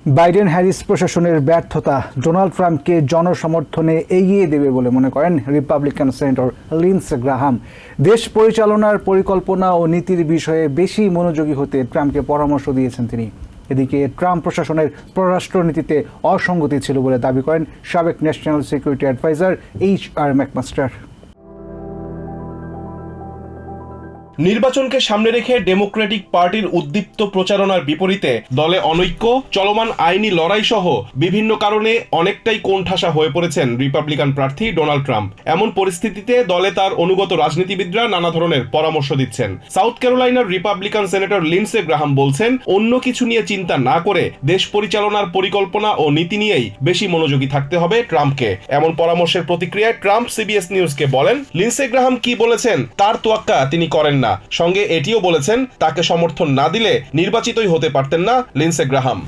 Biden Harris প্রশাসনের ব্যর্থতা Donald ট্রাম্পকে জনসমর্থনে এগিয়ে দেবে বলে মনে করেন রিপাবলিকান সেনেটর লিন্ডসে গ্রাহাম। দেশ পরিচালনার পরিকল্পনা ও নীতির বিষয়ে বেশি মনোযোগী হতে ট্রাম্পকে পরামর্শ দিয়েছেন তিনি। এদিকে ট্রাম্প প্রশাসনের পররাষ্ট্রনীতিতে অসঙ্গতি ছিল বলে দাবি করেন সাবেক national security adviser HR McMaster. নির্বাচনকে সামনে রেখে ডেমোক্রেটিক পার্টির উদ্দীপ্ত প্রচারণার বিপরীতে দলে অনৈক্য, চলমান আইনি লড়াই সহ বিভিন্ন কারণে অনেকটাই কোণঠাসা হয়ে পড়েছেন রিপাবলিকান প্রার্থী ডোনাল্ড ট্রাম্প। এমন পরিস্থিতিতে দলে তার অনুগত রাজনীতিবিদরা নানা ধরনের পরামর্শ দিচ্ছেন। সাউথ ক্যারোলাইনার রিপাবলিকান সেনেটর লিন্ডসে গ্রাহাম বলছেন, অন্য কিছু নিয়ে চিন্তা না করে দেশ পরিচালনার পরিকল্পনা ও নীতি নিয়েই বেশি মনোযোগী থাকতে হবে ট্রাম্পকে। এমন পরামর্শের প্রতিক্রিয়ায় ট্রাম্প CBS নিউজকে বলেন, লিন্ডসে গ্রাহাম কি বলেছেন তার তোয়াক্কা তিনি করেন না। সঙ্গে এটিও বলেছেন, তাকে সমর্থন না দিলে নির্বাচিতই হতে পারতেন না লিন্ডসে গ্রাহাম।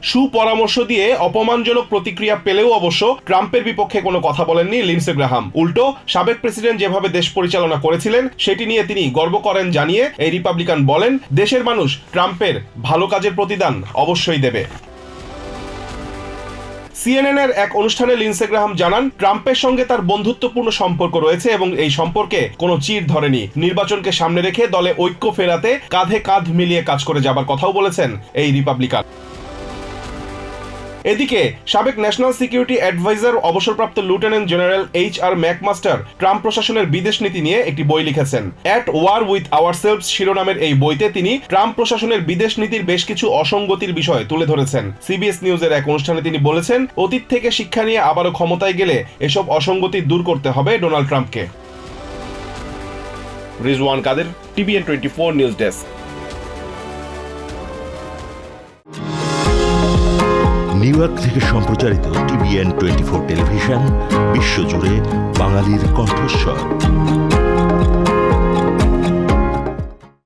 সুপরামর্শ দিয়ে অপমানজনক প্রতিক্রিয়া পেলেও অবশ্য ট্রাম্পের বিপক্ষে কোনো কথা বলেননি লিন্ডসে গ্রাহাম। উল্টো সাবেক প্রেসিডেন্ট যেভাবে দেশ পরিচালনা করেছিলেন সেটি নিয়ে তিনি গর্ব করেন জানিয়ে এই রিপাবলিকান বলেন, দেশের মানুষ ট্রাম্পের ভালো কাজের প্রতিদান অবশ্যই দেবে। CNN এর এক অনুষ্ঠানে লিন্ডসে গ্রাহাম জানান, ট্রাম্পের সঙ্গে তার বন্ধুত্বপূর্ণ সম্পর্ক রয়েছে এবং এই সম্পর্কে কোনো চির ধরেনি। নির্বাচনকে সামনে রেখে দলে ঐক্য ফেরাতে কাঁধে কাঁধ মিলিয়ে কাজ করে যাবার কথাও বলেছেন এই রিপাবলিকান। এদিকে সাবেক ন্যাশনাল সিকিউরিটি অ্যাডভাইজার অবসরপ্রাপ্ত lieutenant general HR McMaster Trump প্রশাসনের বিদেশ নীতি নিয়ে একটি বই লিখেছেন। অ্যাট ওয়ার উইথ আওয়ারসেলভস শিরোনামের এই বইতে তিনি ট্রাম্প প্রশাসনের বিদেশ নীতির বেশ কিছু অসঙ্গতির বিষয় তুলে ধরেছেন। CBS নিউজের এক অনুষ্ঠানে তিনি বলেছেন, অতীত থেকে শিক্ষা নিয়ে আবারও ক্ষমতায় গেলে এসব অসঙ্গতি দূর করতে হবে ডোনাল্ড ট্রাম্পকে। রিজওয়ান কাদের, TVN 24 news desk. New York থেকে সম্প্রচারিত TVN 24 টেলিভিশন বিশ্বজুড়ে বাঙালির কণ্ঠস্বর।